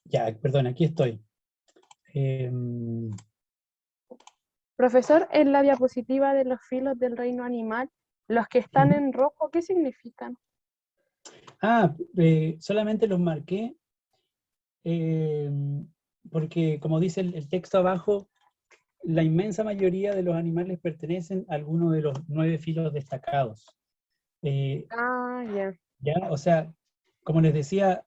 Ya, perdón, aquí estoy. Profesor, en la diapositiva de los filos del reino animal, los que están en rojo, ¿qué significan? Solamente los marqué eh, porque, como dice el texto abajo, la inmensa mayoría de los animales pertenecen a alguno de los 9 filos destacados. Ah, ya. ¿Ya? O sea, como les decía,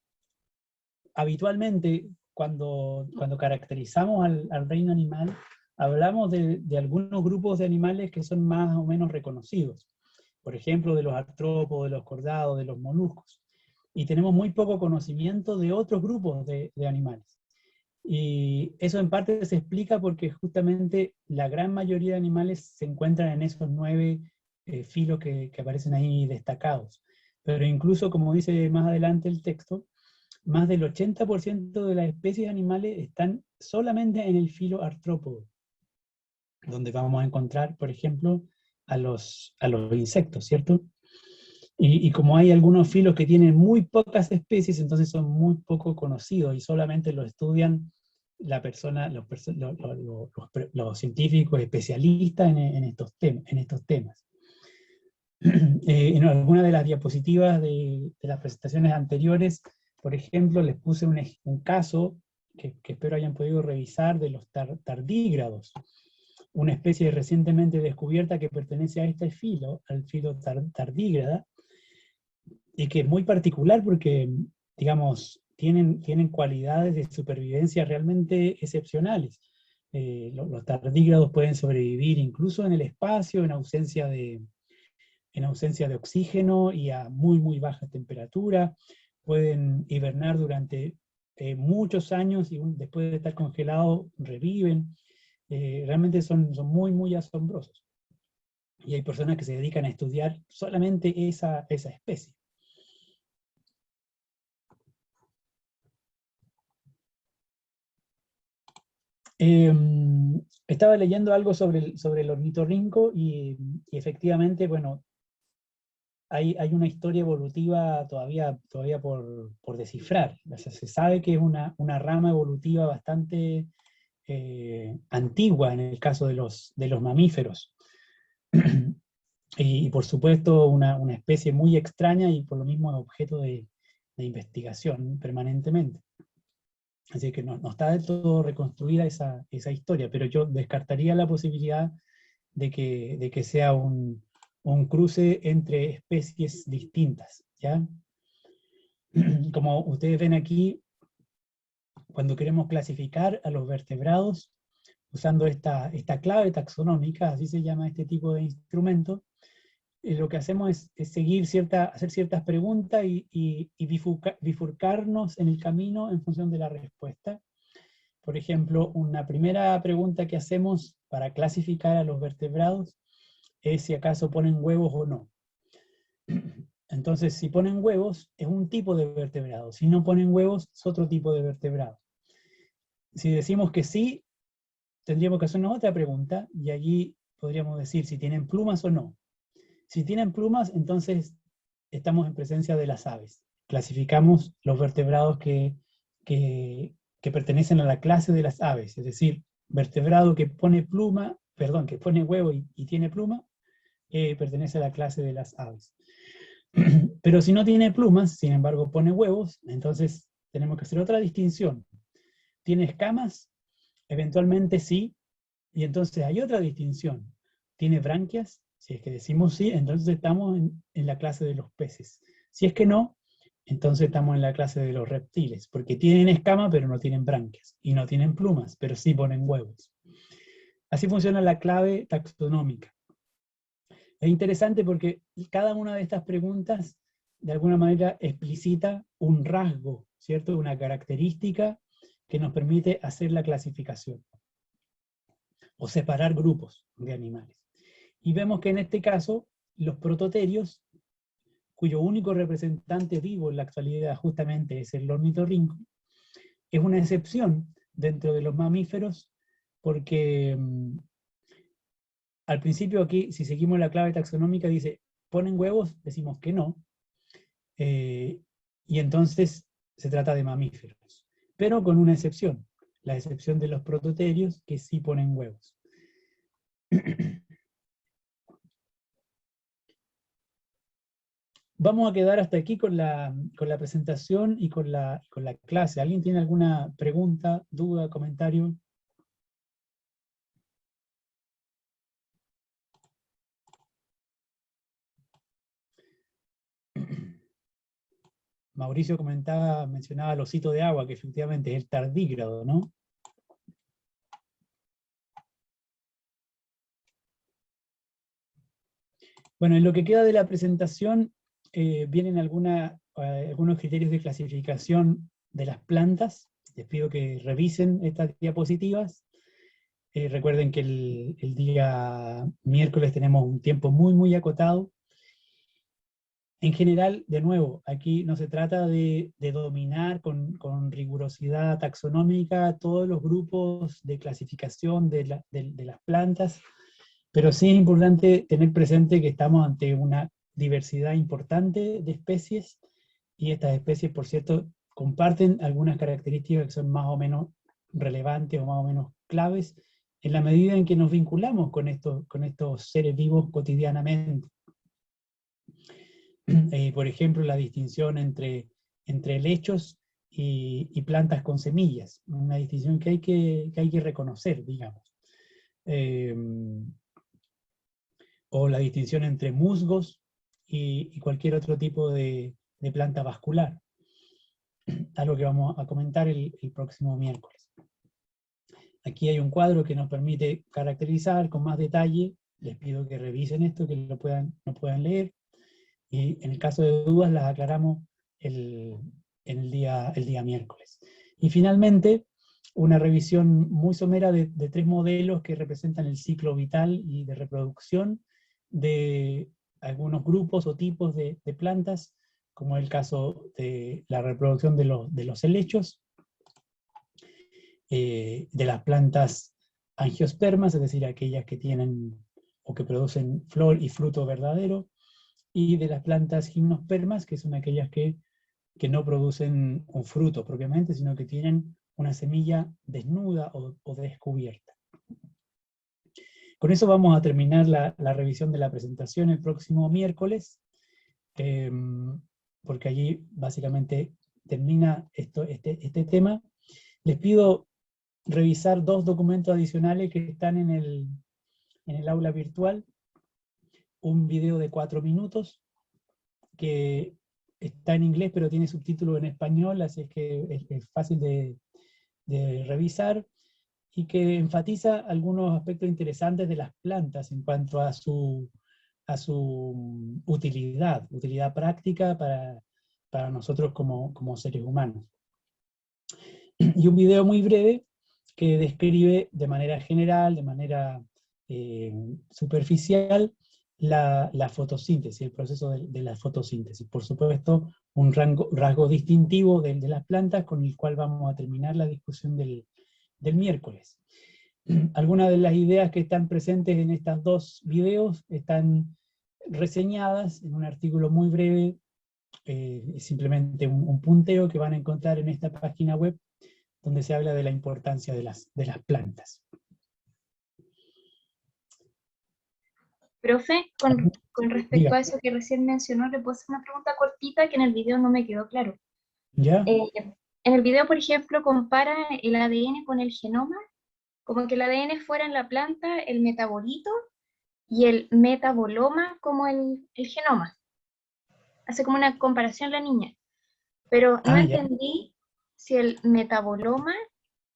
habitualmente cuando caracterizamos al reino animal, hablamos de algunos grupos de animales que son más o menos reconocidos. Por ejemplo, de los artrópodos, de los cordados, de los moluscos. Y tenemos muy poco conocimiento de otros grupos de animales. Y eso en parte se explica porque justamente la gran mayoría de animales se encuentran en esos 9 filos que aparecen ahí destacados. Pero incluso, como dice más adelante el texto, más del 80% de las especies animales están solamente en el filo artrópodo, donde vamos a encontrar, por ejemplo, a los insectos, ¿cierto? Y como hay algunos filos que tienen muy pocas especies, entonces son muy poco conocidos y solamente lo estudian la persona, los científicos especialistas en estos temas. En alguna de las diapositivas de las presentaciones anteriores, por ejemplo, les puse un caso que espero hayan podido revisar de los tardígrados, una especie recientemente descubierta que pertenece a este filo, al filo tardígrada, y que es muy particular porque, digamos, tienen cualidades de supervivencia realmente excepcionales. Los tardígrados pueden sobrevivir incluso en el espacio, en ausencia de oxígeno y a muy, muy baja temperatura. Pueden hibernar durante muchos años y después de estar congelados reviven. Realmente son muy, muy asombrosos. Y hay personas que se dedican a estudiar solamente esa especie. Estaba leyendo algo sobre el ornitorrinco y efectivamente, bueno, hay una historia evolutiva todavía por descifrar. O sea, se sabe que es una rama evolutiva bastante antigua en el caso de los mamíferos. Y por supuesto una especie muy extraña y por lo mismo es objeto de investigación permanentemente. Así que no está del todo reconstruida esa historia, pero yo descartaría la posibilidad de que sea un cruce entre especies distintas, ¿ya? Como ustedes ven aquí, cuando queremos clasificar a los vertebrados, usando esta clave taxonómica, así se llama este tipo de instrumento, lo que hacemos es hacer ciertas preguntas y bifurcarnos en el camino en función de la respuesta. Por ejemplo, una primera pregunta que hacemos para clasificar a los vertebrados es si acaso ponen huevos o no. Entonces, si ponen huevos, es un tipo de vertebrado. Si no ponen huevos, es otro tipo de vertebrado. Si decimos que sí, tendríamos que hacernos otra pregunta, y allí podríamos decir si tienen plumas o no. Si tienen plumas, entonces estamos en presencia de las aves. Clasificamos los vertebrados que pertenecen a la clase de las aves, es decir, vertebrado que pone que pone huevo y tiene pluma, pertenece a la clase de las aves. Pero si no tiene plumas, sin embargo pone huevos, entonces tenemos que hacer otra distinción. ¿Tiene escamas? Eventualmente sí, y entonces hay otra distinción. ¿Tiene branquias? Si es que decimos sí, entonces estamos en la clase de los peces. Si es que no, entonces estamos en la clase de los reptiles, porque tienen escama pero no tienen branquias, y no tienen plumas, pero sí ponen huevos. Así funciona la clave taxonómica. Es interesante porque cada una de estas preguntas de alguna manera explicita un rasgo, ¿cierto? Una característica que nos permite hacer la clasificación o separar grupos de animales. Y vemos que en este caso los prototerios, cuyo único representante vivo en la actualidad justamente es el ornitorrinco, es una excepción dentro de los mamíferos porque al principio aquí, si seguimos la clave taxonómica, dice, ¿ponen huevos? Decimos que no. Y entonces se trata de mamíferos. pero con una excepción, la excepción de los prototerios que sí ponen huevos. Vamos a quedar hasta aquí con la presentación y con la clase. ¿Alguien tiene alguna pregunta, duda, comentario? Mauricio mencionaba el osito de agua, que efectivamente es el tardígrado, ¿no? Bueno, en lo que queda de la presentación, vienen algunos criterios de clasificación de las plantas. Les pido que revisen estas diapositivas. Recuerden que el día miércoles tenemos un tiempo muy, muy acotado. En general, de nuevo, aquí no se trata de dominar con rigurosidad taxonómica todos los grupos de clasificación de las plantas, pero sí es importante tener presente que estamos ante una diversidad importante de especies, y estas especies, por cierto, comparten algunas características que son más o menos relevantes o más o menos claves, en la medida en que nos vinculamos con estos seres vivos cotidianamente. Por ejemplo, la distinción entre helechos y plantas con semillas, una distinción que hay que reconocer, digamos. O la distinción entre musgos y cualquier otro tipo de planta vascular, algo que vamos a comentar el próximo miércoles. Aquí hay un cuadro que nos permite caracterizar con más detalle. Les pido que revisen esto, que lo puedan leer, y en el caso de dudas las aclaramos el día miércoles. Y finalmente, una revisión muy somera de 3 modelos que representan el ciclo vital y de reproducción de algunos grupos o tipos de plantas, como el caso de la reproducción de los helechos, de las plantas angiospermas, es decir, aquellas que tienen o que producen flor y fruto verdadero, y de las plantas gimnospermas, que son aquellas que no producen un fruto propiamente, sino que tienen una semilla desnuda o descubierta. Con eso vamos a terminar la revisión de la presentación el próximo miércoles, porque allí básicamente termina este tema. Les pido revisar 2 documentos adicionales que están en el aula virtual. Un video de 4 minutos, que está en inglés pero tiene subtítulos en español, así es que es fácil de revisar, y que enfatiza algunos aspectos interesantes de las plantas en cuanto a su utilidad práctica para nosotros como seres humanos. Y un video muy breve que describe de manera general, de manera superficial, la fotosíntesis, el proceso de la fotosíntesis. Por supuesto, un rasgo distintivo de las plantas con el cual vamos a terminar la discusión del miércoles. Algunas de las ideas que están presentes en estos 2 videos están reseñadas en un artículo muy breve, simplemente un punteo que van a encontrar en esta página web, donde se habla de la importancia de las plantas. Profe, con respecto Diga. a eso que recién mencionó, le puedo hacer una pregunta cortita que en el video no me quedó claro. ¿Ya? En el video, por ejemplo, compara el ADN con el genoma, como que el ADN fuera en la planta el metabolito y el metaboloma como el genoma. Hace como una comparación la niña. Pero no entendí si el metaboloma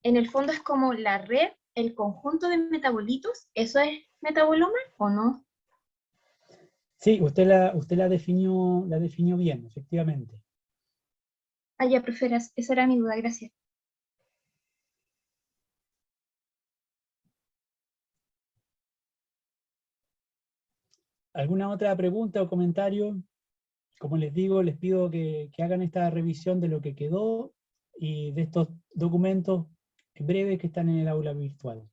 en el fondo es como la red, el conjunto de metabolitos. ¿Eso es metaboloma o no? Sí, usted la definió bien, efectivamente. Ah, ya, profe, esa era mi duda, gracias. ¿Alguna otra pregunta o comentario? Como les digo, les pido que hagan esta revisión de lo que quedó y de estos documentos breves que están en el aula virtual.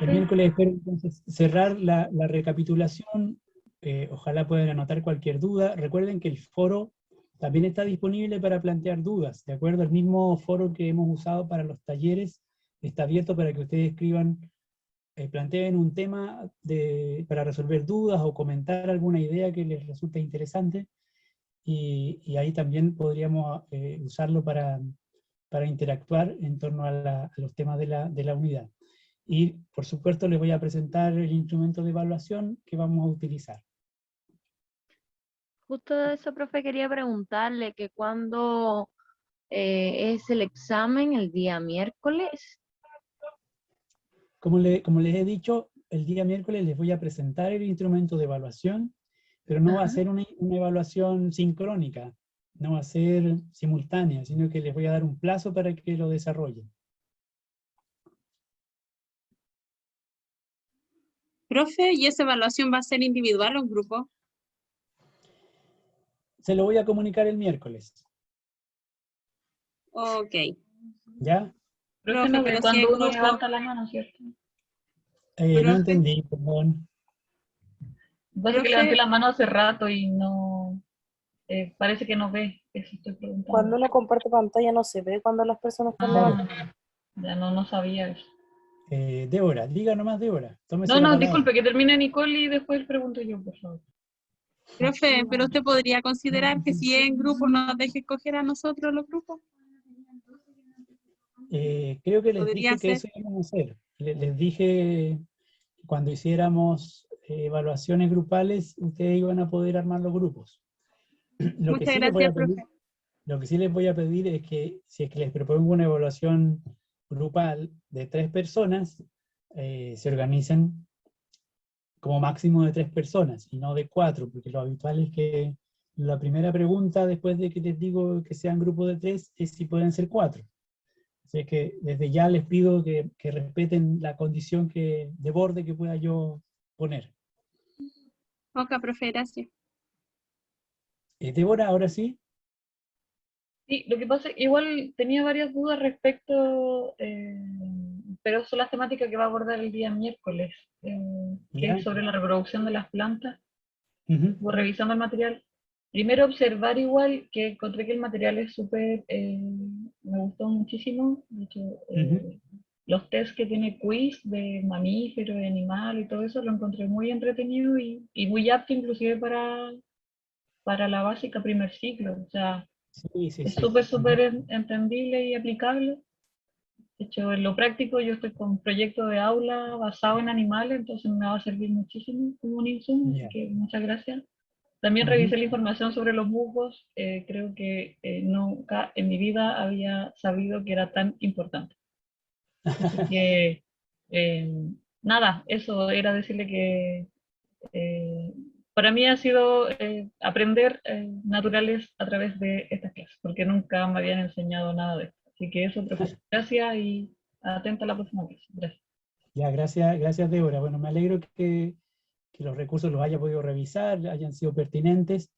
El miércoles espero entonces cerrar la recapitulación. Ojalá puedan anotar cualquier duda. Recuerden que el foro También está disponible para plantear dudas, ¿de acuerdo? El mismo foro que hemos usado para los talleres está abierto para que ustedes escriban, planteen un tema para resolver dudas o comentar alguna idea que les resulte interesante, y ahí también podríamos usarlo para interactuar en torno a los temas de la unidad. Y por supuesto les voy a presentar el instrumento de evaluación que vamos a utilizar. Justo de eso, profe, quería preguntarle que cuándo es el examen, el día miércoles. Como les he dicho, el día miércoles les voy a presentar el instrumento de evaluación, pero no va a ser una evaluación sincrónica, no va a ser simultánea, sino que les voy a dar un plazo para que lo desarrollen. Profe, ¿y esa evaluación va a ser individual o en grupo? Se lo voy a comunicar el miércoles. Ok. ¿Ya? Profe, No ve pero si cuando en uno grupo, levanta la mano, ¿cierto? No Profe. entendí, perdón. Parece que Profe. levanté la mano hace rato y no, parece que no ve, eso estoy preguntando. Cuando uno comparte pantalla no se ve cuando las personas están levantando. Ya no sabía eso. Débora, diga nomás Débora. Tómese No, la palabra. disculpe, que termine Nicole y después pregunto yo, por favor. Profe, pero usted podría considerar que si es en grupo nos deje escoger a nosotros los grupos. Creo que les Podría dije que ser. eso íbamos a hacer. Les dije que cuando hiciéramos evaluaciones grupales, ustedes iban a poder armar los grupos. Lo que Muchas sí les voy a gracias, pedir, profe. lo que sí les voy a pedir es que si es que les propongo una evaluación grupal de 3 personas, se organicen como máximo de 3 personas y no de 4, porque lo habitual es que la primera pregunta después de que les digo que sean grupos de 3 es si pueden ser 4. Así que desde ya les pido que respeten la condición de borde que pueda yo poner. Ok, profe, gracias. Débora, ahora sí. Sí, lo que pasa es que igual tenía varias dudas respecto, pero son las temáticas que va a abordar el día miércoles, que ¿Ya? es sobre la reproducción de las plantas. Ujú. Estuve revisando el material. Primero observar igual que encontré que el material es súper, me gustó muchísimo. De hecho, Ujú. los test que tiene quiz de mamíferos, de animal y todo eso lo encontré muy entretenido y muy apto inclusive para la básica primer ciclo. O sea, Sí, sí, es sí. súper Ujú. entendible y aplicable. De hecho, en lo práctico yo estoy con un proyecto de aula basado en animales, entonces me va a servir muchísimo como un insumo, así Ya. que muchas gracias. También Ujú. revisé la información sobre los musgos, creo que nunca en mi vida había sabido que era tan importante. Así que, eh, nada, eso era decirle que para mí ha sido aprender naturales a través de estas clases, porque nunca me habían enseñado nada de esto. Así que eso, profesor, gracias y atenta a la próxima clase. Gracias. Ya, gracias Débora. Bueno, me alegro que los recursos los haya podido revisar, hayan sido pertinentes.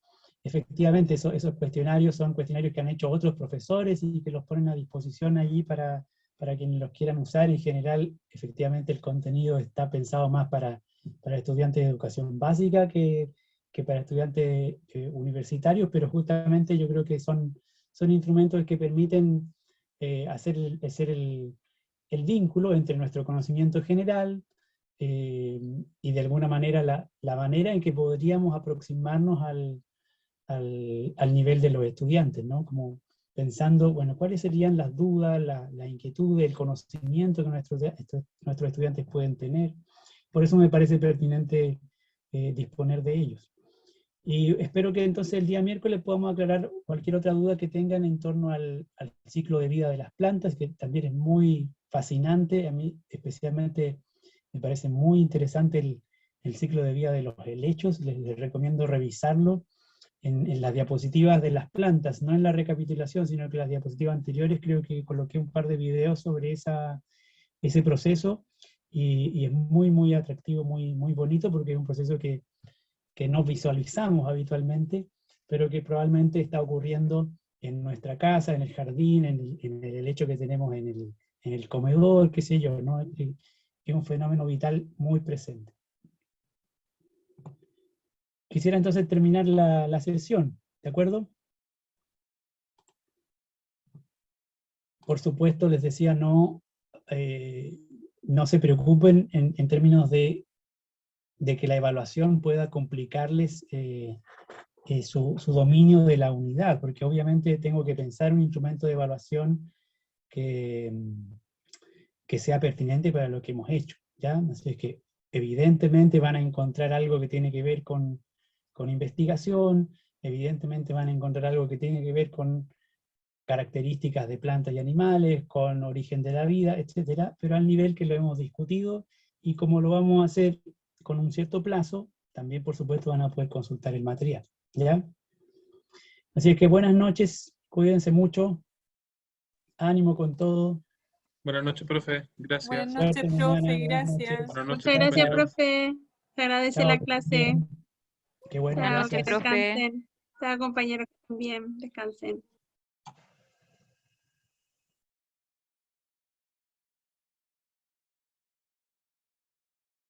Efectivamente, esos cuestionarios son cuestionarios que han hecho otros profesores y que los ponen a disposición allí para quienes los quieran usar. En general, efectivamente, el contenido está pensado más para estudiantes de educación básica que para estudiantes universitarios, pero justamente yo creo que son instrumentos que permiten hacer el vínculo entre nuestro conocimiento general, y de alguna manera la manera en que podríamos aproximarnos al nivel de los estudiantes, ¿no? Como pensando, bueno, cuáles serían las dudas, la inquietud, el conocimiento que nuestros estudiantes pueden tener. Por eso me parece pertinente disponer de ellos. Y espero que entonces el día miércoles podamos aclarar cualquier otra duda que tengan en torno al ciclo de vida de las plantas, que también es muy fascinante. A mí especialmente me parece muy interesante el ciclo de vida de los helechos. Les recomiendo revisarlo en las diapositivas de las plantas, no en la recapitulación, sino que las diapositivas anteriores creo que coloqué un par de videos sobre ese proceso, y es muy atractivo, muy bonito, porque es un proceso que no visualizamos habitualmente, pero que probablemente está ocurriendo en nuestra casa, en el jardín, en el helecho que tenemos en el comedor, qué sé yo, ¿no? Es un fenómeno vital muy presente. Quisiera entonces terminar la sesión, ¿de acuerdo? por supuesto, les decía, no se preocupen en términos de que la evaluación pueda complicarles su dominio de la unidad, porque obviamente tengo que pensar un instrumento de evaluación que sea pertinente para lo que hemos hecho, ¿ya? Así que evidentemente van a encontrar algo que tiene que ver con investigación, evidentemente van a encontrar algo que tiene que ver con características de plantas y animales, con origen de la vida, etcétera, pero al nivel que lo hemos discutido, y como lo vamos a hacer con un cierto plazo, también por supuesto van a poder consultar el material, ¿ya? Así que buenas noches, cuídense mucho, ánimo con todo. Buenas noches, profe. Gracias. Buenas Suerte noches, mañana, profe, buenas gracias. noches. Buenas noches, Muchas gracias, compañeros. profe. Se agradece Chao, la que clase. estén bien. Qué bueno, Chao, gracias. que descansen. Chao, compañeros, también descansen.